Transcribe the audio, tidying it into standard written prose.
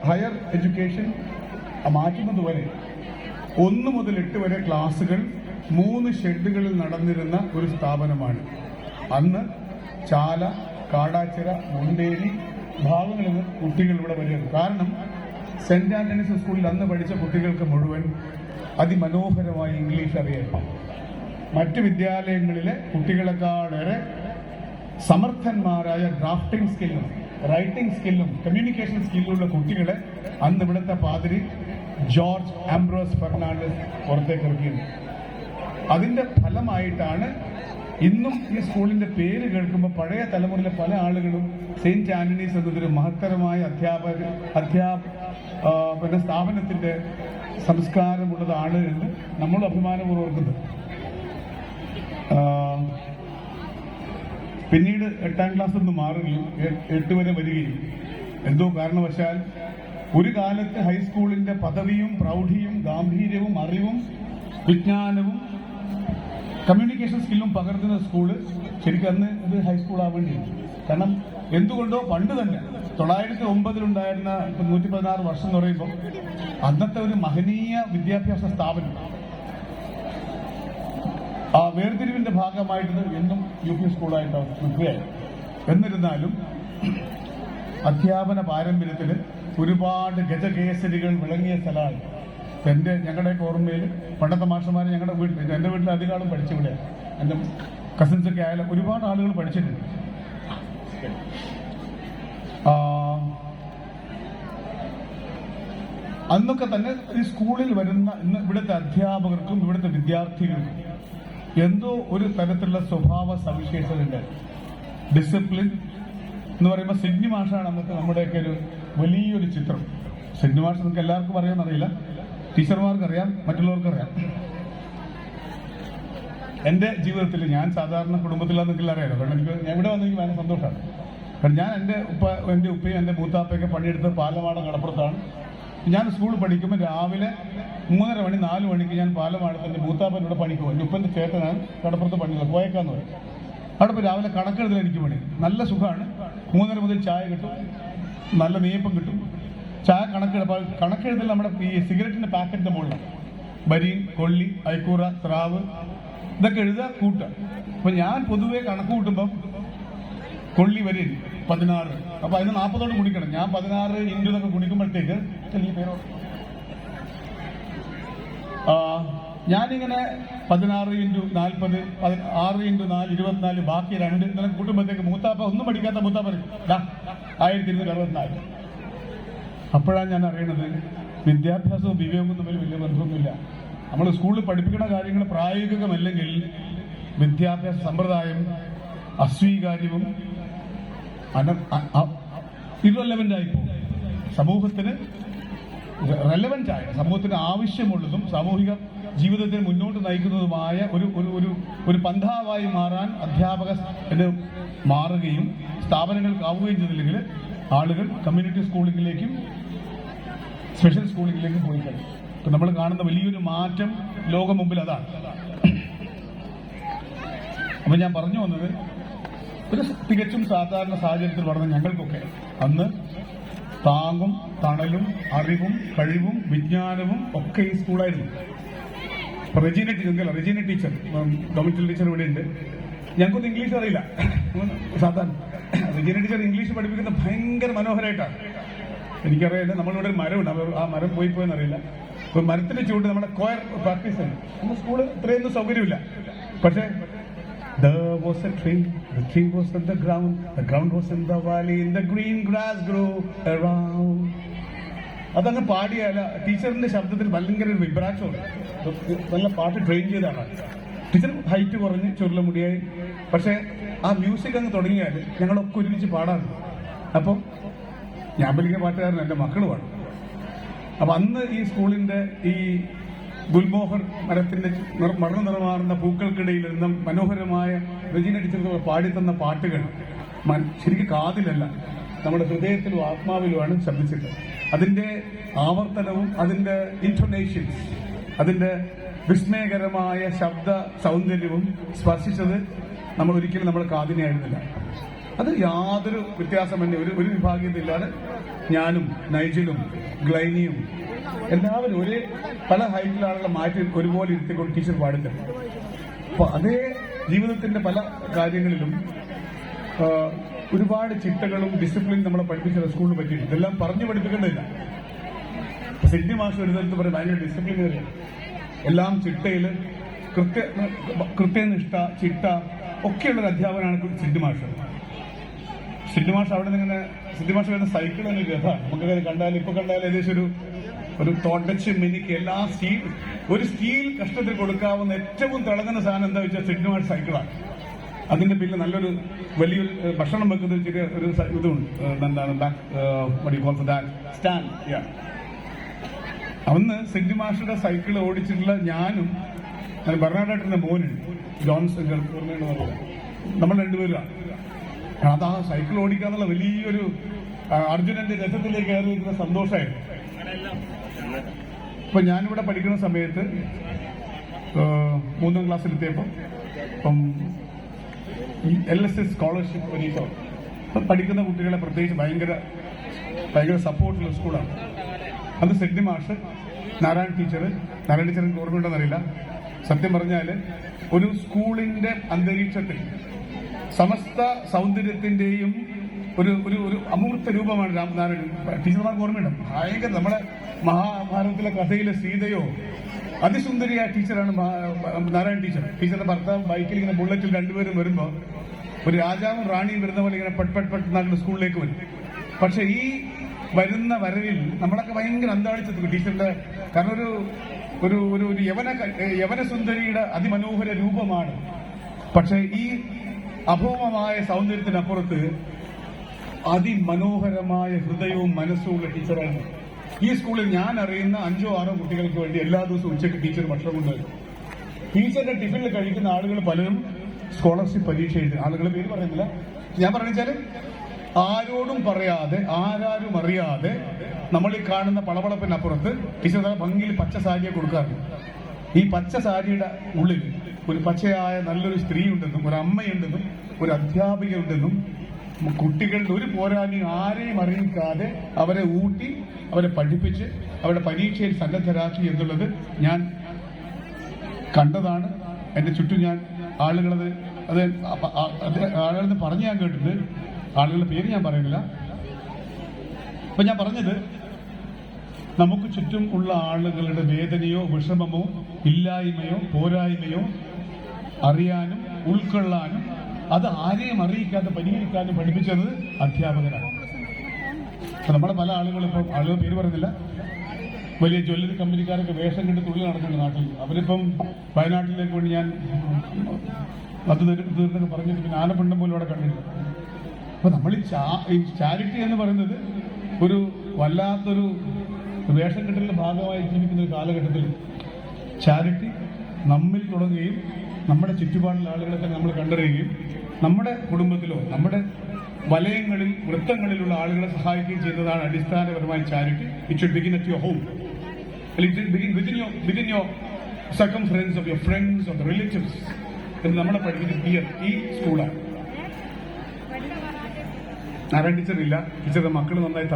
Higher education മാറ്റുന്നത് വരെ 1 മുതൽ 8 വരെ ക്ലാസുകൾ 3 ഷെഡുകളിൽ നടന്നിരുന്ന ഒരു സ്ഥാപനമാണ്. അന്ന് ചാല, കാടാച്ചിറ, മുണ്ടേരി ഭാഗങ്ങളിൽ നിന്ന് കുട്ടികൾ ഇവിടെ വരികയാണ്. കാരണം സെന്റ് ആന്റണീസ് സ്കൂളിൽ അന്ന് പഠിച്ച കുട്ടികൾക്ക് മുഴുവൻ അതിമനോഹരമായി ഇംഗ്ലീഷ് അറിയാം. മറ്റ് വിദ്യാലയങ്ങളിലെ കുട്ടികളെക്കാളേറെ സമർത്ഥന്മാരായ ഡ്രാഫ്റ്റിംഗ് സ്കില്ലും റൈറ്റിംഗ് സ്കില്ലും കമ്മ്യൂണിക്കേഷൻ സ്കില്ലുള്ള കുട്ടികളെ അന്ന് ഇവിടുത്തെ പാതിരി ജോർജ് ആംബ്രോസ് ഫെർണാണ്ടസ് പുറത്തേക്ക് ഇറക്കിയത്. അതിന്റെ ഫലമായിട്ടാണ് ഇന്നും ഈ സ്കൂളിന്റെ പേര് കേൾക്കുമ്പോൾ പഴയ തലമുറയിലെ പല ആളുകളും സെയിന്റ് ആന്റണീസ് എന്നതൊരു മഹത്തരമായ പിന്നെ സ്ഥാപനത്തിന്റെ സംസ്കാരമുള്ളതാണ് എന്ന് നമ്മൾ അഭിമാനപൂർവ്വം ഓർക്കുന്നത്. പിന്നീട് 8ാം ക്ലാസ് നിന്ന് മാറുകയും 8 വരെ വരികയും എന്തോ കാരണവശാൽ ഒരു കാലത്ത് ഹൈസ്കൂളിന്റെ പദവിയും പ്രൗഢിയും ഗാംഭീര്യവും അറിവും വിജ്ഞാനവും കമ്മ്യൂണിക്കേഷൻ സ്കില്ലും പകർത്തുന്ന സ്കൂള് ശരിക്കും അന്ന് ഇത് ഹൈസ്കൂൾ ആവേണ്ടിയിരുന്നു. കാരണം എന്തുകൊണ്ടോ പണ്ട് തന്നെ 909 116 വർഷം എന്ന് പറയുമ്പോൾ അന്നത്തെ ഒരു മഹനീയ വിദ്യാഭ്യാസ സ്ഥാപനം ആ വേർതിരിവിന്റെ ഭാഗമായിട്ട് എന്നും UP സ്കൂളായിട്ട് നിൽക്കുകയായി. എന്നിരുന്നാലും അധ്യാപന പാരമ്പര്യത്തിൽ ഒരുപാട് ഗജകേസരികൾ വിളങ്ങിയ സ്ഥലമാണ്. ഞങ്ങളുടെയൊക്കെ ഓർമ്മയിൽ പണ്ടത്തെ മാഷന്മാർ എൻ്റെ വീട്ടിൽ അധികം പഠിച്ചിവിടെയാണ്. എൻ്റെ കസിൻസൊക്കെ ആയാലും ഒരുപാട് ആളുകൾ പഠിച്ചിട്ടുണ്ട്. അന്നൊക്കെ തന്നെ ഈ സ്കൂളിൽ വരുന്ന ഇവിടുത്തെ അധ്യാപകർക്കും ഇവിടുത്തെ വിദ്യാർത്ഥികൾക്കും എന്തോ ഒരു തരത്തിലുള്ള സ്വഭാവ സവിശേഷതയുണ്ട്. ഡിസിപ്ലിൻ എന്ന് പറയുമ്പോൾ സിഗ്നി മാഷാണ് അന്നത്തെ നമ്മുടെയൊക്കെ ഒരു വലിയൊരു ചിത്രം. സിഗ്നി മാഷ് നമുക്ക് എല്ലാവർക്കും അറിയാമെന്നറിയില്ല, ടീച്ചർമാർക്കറിയാം, മറ്റുള്ളവർക്കറിയാം. എൻ്റെ ജീവിതത്തിൽ ഞാൻ സാധാരണ കുടുംബത്തിലാണെന്നെങ്കിൽ അറിയാലോ. കാരണം ഞാൻ ഇവിടെ വന്നെങ്കിൽ ഭയങ്കര സന്തോഷമാണ്. കാരണം ഞാൻ എൻ്റെ ഉപ്പയും എൻ്റെ മൂത്താപ്പയൊക്കെ പണിയെടുത്ത് പാലമാടം കടപ്പുറത്താണ്. ഞാൻ സ്കൂളിൽ പഠിക്കുമ്പോൾ രാവിലെ 3:30 മണി 4 മണിക്ക് ഞാൻ പാലമാടത്ത് എൻ്റെ മൂത്താപ്പനോട് പണിക്കും. എൻ്റെ ഉപ്പൻ്റെ ചേട്ടനാണ് കടപ്പുറത്ത് പണിയുള്ളത്, കോയക്കാന്ന് പറയും. അവിടെ ഇപ്പോൾ രാവിലെ കണക്കെഴുതൽ എനിക്ക് പണി നല്ല സുഖമാണ്. 3:30 മുതൽ ചായ കിട്ടും, നല്ല നെയ്യപ്പം കിട്ടും. ചായ കണക്കെഴുതൽ നമ്മുടെ ഈ സിഗരറ്റിന്റെ പാക്കറ്റിന്റെ മുകളിലാണ്. ബരീൻ, കൊള്ളി, ഐക്കൂറ, സ്രാവ് ഇതൊക്കെ എഴുതുക, കൂട്ടുക. അപ്പൊ ഞാൻ പൊതുവെ കണക്ക് കൂട്ടുമ്പം കൊള്ളി വരീൻ 16, അപ്പൊ അതിന് 40 കുടിക്കണം. ഞാൻ 16 ഇൻറ്റു എന്നൊക്കെ കുടിക്കുമ്പോഴത്തേക്ക് ഞാനിങ്ങനെ 16 ഇൻറ്റു 40, 6 ഇൻറ്റു 4 24, ബാക്കി 2 ഇന്നലെ കൂട്ടുമ്പോഴത്തേക്ക് മൂത്താപ്പ ഒന്നും പഠിക്കാത്ത മൂത്താപ്പ 1264. അപ്പോഴാണ് ഞാൻ അറിയണത് വിദ്യാഭ്യാസവും വിവേകവും തമ്മിൽ വലിയ ബന്ധമൊന്നുമില്ല. നമ്മൾ സ്കൂളിൽ പഠിപ്പിക്കുന്ന കാര്യങ്ങൾ പ്രായോഗികമല്ലെങ്കിൽ വിദ്യാഭ്യാസ സമ്പ്രദായം അസ്വീകാര്യവും ഇറലവൻ്റായി പോകും. സമൂഹത്തിന് റെലവൻ്റ് ആയ, സമൂഹത്തിന് ആവശ്യമുള്ളതും സാമൂഹിക ജീവിതത്തിന് മുന്നോട്ട് നയിക്കുന്നതുമായ ഒരു പന്ഥാവായി മാറാൻ അധ്യാപക മാറുകയും സ്ഥാപനങ്ങൾക്കാവുകയും ചെയ്തില്ലെങ്കിൽ ആളുകൾ കമ്മ്യൂണിറ്റി സ്കൂളിങ്ങിലേക്കും സ്പെഷ്യൽ സ്കൂളിങ്ങിലേക്കും പോയി കഴിയും. ഇപ്പം നമ്മൾ കാണുന്ന വലിയൊരു മാറ്റം ലോകം മുമ്പിൽ അതാണ്. അപ്പം ഞാൻ പറഞ്ഞു വന്നത് ഒരു തികച്ചും സാധാരണ സാഹചര്യത്തിൽ പറഞ്ഞ ഞങ്ങൾക്കൊക്കെ അന്ന് താങ്ങും തണലും അറിവും കഴിവും വിജ്ഞാനവും ഒക്കെ ഈ സ്കൂളായിരുന്നു. റെജീന ടീച്ചർ, ഡൊമിറ്റൽ ടീച്ചർ ഇവിടെ ഉണ്ട്. ഞങ്ങൾക്കൊന്നും ഇംഗ്ലീഷ് അറിയില്ല. സാധാരണ റെജീന ടീച്ചർ ഇംഗ്ലീഷ് പഠിപ്പിക്കുന്നത് ഭയങ്കര മനോഹരമായിട്ടാണ്. എനിക്കറിയില്ല, നമ്മളിവിടെ ഒരു മരമുണ്ട്, ആ മരം പോയെന്നറിയില്ല. ഇപ്പൊ മരത്തിന്റെ ചൂട് നമ്മുടെ കോയർ പ്രാക്ടീസ് ആണ്. നമ്മുടെ സ്കൂള് ഇത്രയൊന്നും സൗകര്യമില്ല. പക്ഷേ there was a tree, the tree was on the ground was in the valley, and the green grass grew around. അതങ്ങ് പാടിയാല ടീച്ചറിന്റെ ശബ്ദത്തിൽ ഭയങ്കര ഒരു വിബ്രാക്ഷൻ ഉണ്ട്. നല്ല പാട്ട് ട്രെയിൻ ചെയ്താണ്. ടീച്ചർ ഹൈറ്റ് കുറഞ്ഞ് ചുരുളമുടിയായി. പക്ഷെ ആ മ്യൂസിക് അങ്ങ് തുടങ്ങിയാൽ ഞങ്ങളൊക്കെ ഒരുമിച്ച് പാടാറുണ്ട്. അപ്പോൾ ഞാൻ വലിയ പാട്ടുകാരൻ, എൻ്റെ മക്കൾ പാടും. അപ്പൊ അന്ന് ഈ സ്കൂളിന്റെ ഈ ഗുൽമോഹർ മരത്തിന്റെ മറന്നു നിറമാറുന്ന പൂക്കൾക്കിടയിൽ നിന്നും മനോഹരമായ റെജീന ടീച്ചർ പാടിത്തന്ന പാട്ടുകൾ ശരിക്കും കാതിലല്ല, നമ്മുടെ ഹൃദയത്തിലും ആത്മാവിലുമാണ് ശബ്ദിച്ചത്. അതിന്റെ ആവർത്തനവും അതിന്റെ ഇൻറ്റോനേഷൻസ്, അതിന്റെ വിസ്മയകരമായ ശബ്ദ സൗന്ദര്യവും സ്പർശിച്ചത് നമ്മൾ ഒരിക്കലും നമ്മുടെ കാതിനെ ആയിരുന്നില്ല. അത് യാതൊരു വ്യത്യാസം തന്നെ ഒരു വിഭാഗീയതയില്ലാതെ ഞാനും നൈജലും ഗ്ലൈനിയും എല്ലാവരും ഒരേ പല ഹൈറ്റിലുള്ള ആളുകളെ മാറ്റി ഒരുപോലെ ഇരുത്തിക്കൊണ്ട് ടീച്ചർ പാടില്ല. അപ്പൊ അതേ ജീവിതത്തിന്റെ പല കാര്യങ്ങളിലും ഒരുപാട് ചിട്ടകളും ഡിസിപ്ലിൻ നമ്മളെ പഠിപ്പിച്ച സ്കൂളിൽ പറ്റിയിട്ടുണ്ട്. ഇതെല്ലാം പറഞ്ഞു പഠിപ്പിക്കേണ്ടതില്ല. സെന്റ് മാഷ് വരുന്നതെന്ന് പറയും ഭയങ്കര ഡിസിപ്ലിനറിയാണ്. എല്ലാം ചിട്ടയില് കൃത്യനിഷ്ഠ ചിട്ട ഒക്കെയുള്ളൊരു അധ്യാപകനാണ് സെന്റ് മാഷ്. സെന്റ് മാഷ് അവിടെ നിന്ന് സെന്റ് മാഷ് വരുന്ന സൈക്കിൾ തന്നെ രഥമാണ്. നമുക്കത് കണ്ടാൽ ഇപ്പൊ കണ്ടാൽ ഏകദേശം ഒരു തോട്ടച്ച് മിനിക്ക് എല്ലാ ഒരു സ്റ്റീൽ കഷ്ടത്തിൽ കൊടുക്കാവുന്ന ഏറ്റവും തിളങ്ങുന്ന സാധനം എന്താ വെച്ചാൽ സെന്റ് മാഷ് സൈക്കിളാണ്. അതിന്റെ പിന്നിൽ നല്ലൊരു വലിയൊരു ഭക്ഷണം വെക്കുന്ന ചെറിയ ഒരു ഇതുണ്ട്. എന്താണ് സ്റ്റാൻഡ്. അന്ന് സെന്റ് മാഷയുടെ സൈക്കിൾ ഓടിച്ചിട്ടുള്ള ഞാനും ബർണാഡേട്ടന്റെ മോനുണ്ട്, ജോൺസൺ ഓർമ്മയുണ്ടെന്ന് പറയാം. നമ്മൾ രണ്ടുപേരാണ്. അത് ആ സൈക്കിൾ ഓടിക്കാന്നുള്ള വലിയൊരു അർജുനന്റെ രഥത്തിലേക്ക് കയറി നിൽക്കുന്ന സന്തോഷമായിരുന്നു. ഇപ്പൊ ഞാനിവിടെ പഠിക്കുന്ന സമയത്ത് 3ാം ക്ലാസ്സിലെത്തിയപ്പോൾ ഇപ്പം LSS സ്കോളർഷിപ്പ് പരീക്ഷ പഠിക്കുന്ന കുട്ടികളെ പ്രത്യേകിച്ച് ഭയങ്കര സപ്പോർട്ടുള്ള സ്കൂളാണ്. അത് സെന്റ് മാഷ്, നാരായണ ടീച്ചറിന് ഓർമ്മയുണ്ടെന്നറിയില്ല. സത്യം പറഞ്ഞാല് ഒരു സ്കൂളിന്റെ അന്തരീക്ഷത്തിൽ സമസ്ത സൗന്ദര്യത്തിന്റെയും ഒരു അമൂർത്ത രൂപമാണ് നാരായണൻ ടീച്ചർമാർക്ക് ഓർമ്മയുണ്ട്. ഭയങ്കര നമ്മുടെ മഹാഭാരതത്തിലെ കഥയിലെ സീതയോ അതിസുന്ദരിയായ ടീച്ചറാണ് നാരായണ ടീച്ചറുടെ ഭർത്താവ് ബൈക്കിൽ ഇങ്ങനെ ബുള്ളറ്റിൽ രണ്ടുപേരും വരുമ്പോ ഒരു രാജാവും റാണിയും വരുന്ന പോലെ ഇങ്ങനെ പട്ട് നാട്ടിൽ സ്കൂളിലേക്ക് വരും. പക്ഷെ ഈ വരുന്ന വരവിൽ നമ്മളൊക്കെ ഭയങ്കര അന്താളിച്ചെത്തും ടീച്ചറിന്റെ. കാരണം ഒരു യവന സുന്ദരിയുടെ അതിമനോഹര രൂപമാണ്. പക്ഷെ ഈ അഭൗമമായ സൗന്ദര്യത്തിനപ്പുറത്ത് അതിമനോഹരമായ ഹൃദയവും മനസ്സുമുള്ള ടീച്ചറാണ്. ഈ സ്കൂളിൽ ഞാൻ അറിയുന്ന 5 or 6 കുട്ടികൾക്ക് വേണ്ടി എല്ലാ ദിവസവും ഉച്ചയ്ക്ക് ടീച്ചർ ഭക്ഷണം കൊണ്ടുവരും. ടീച്ചറുടെ ടിഫിനിൽ കഴിക്കുന്ന ആളുകൾ പലരും സ്കോളർഷിപ്പ് പരീക്ഷ എഴുതി. ആളുകളുടെ പേര് പറയുന്നില്ല. ഞാൻ പറഞ്ഞാല് ആരോടും പറയാതെ ആരും അറിയാതെ നമ്മൾ ഈ കാണുന്ന പളപളപ്പിനപ്പുറത്ത് ടീച്ചർ ഭംഗിയിൽ പച്ച സാരിയെ കൊടുക്കാറുണ്ട്. ഈ പച്ച സാരിയുടെ ഉള്ളിൽ ഒരു പച്ചയായ നല്ലൊരു സ്ത്രീ ഉണ്ടെന്നും ഒരു അമ്മയുണ്ടെന്നും ഒരു അധ്യാപികയുണ്ടെന്നും കുട്ടികളുടെ ഒരു പോരായ്മയും ആരെയും അറിയിക്കാതെ അവരെ ഊട്ടി അവരെ പഠിപ്പിച്ച് അവരുടെ പരീക്ഷയിൽ സന്നദ്ധരാക്കി എന്നുള്ളത് ഞാൻ കണ്ടതാണ്. എന്റെ ചുറ്റും ഞാൻ ആളുകളത് ആളുകളെന്ന് പറഞ്ഞ് ഞാൻ കേട്ടിട്ടുണ്ട്. ആളുകളുടെ പേര് ഞാൻ പറയുന്നില്ല. അപ്പൊ ഞാൻ പറഞ്ഞത് നമുക്ക് ചുറ്റും ഉള്ള ആളുകളുടെ വേദനയോ വിഷമമോ ഇല്ലായ്മയോ പോരായ്മയോ അറിയാനും ഉൾക്കൊള്ളാനും അത് ആരെയും അറിയിക്കാതെ പരിഹരിക്കാനും പഠിപ്പിച്ചത് അധ്യാപകരാണ്. നമ്മുടെ പല ആളുകളും ഇപ്പം ആളുകൾ പേര് പറയുന്നില്ല, വലിയ ജ്വല്ലറി കമ്പനിക്കാരൊക്കെ വേഷം കെട്ട് തൊഴിൽ നടക്കുന്നുണ്ട് നാട്ടിൽ. അവരിപ്പം വയനാട്ടിലേക്ക് വേണ്ടി ഞാൻ അത് തീർന്നൊക്കെ പറഞ്ഞിട്ട് പിന്നെ ആനപ്പിണ്ടം പോലും അവിടെ കണ്ടില്ല. അപ്പൊ നമ്മൾ ഈ ചാരിറ്റി എന്ന് പറയുന്നത് ഒരു വല്ലാത്തൊരു വേഷം കെട്ടലിന്റെ ഭാഗമായി ജീവിക്കുന്ന ഒരു കാലഘട്ടത്തിൽ ചാരിറ്റി നമ്മിൽ തുടങ്ങുകയും നമ്മുടെ ചുറ്റുപാടുള്ള ആളുകളൊക്കെ നമ്മൾ കണ്ടറിയുകയും നമ്മുടെ കുടുംബത്തിലോ നമ്മുടെ വലയങ്ങളിൽ വൃത്തങ്ങളിലുള്ള ആളുകളെ സഹായിക്കുകയും ചെയ്യുന്നതാണ് അടിസ്ഥാനപരമായ charity. It should begin at your home. It begin within your circumference of your friends of relatives എന്ന് നമ്മളെ പഠിപ്പിക്കുന്ന ഈ സ്കൂളാണ്. നാരായണ ടീച്ചർ ഇല്ല. ടീച്ചറുടെ മക്കൾ നന്നായി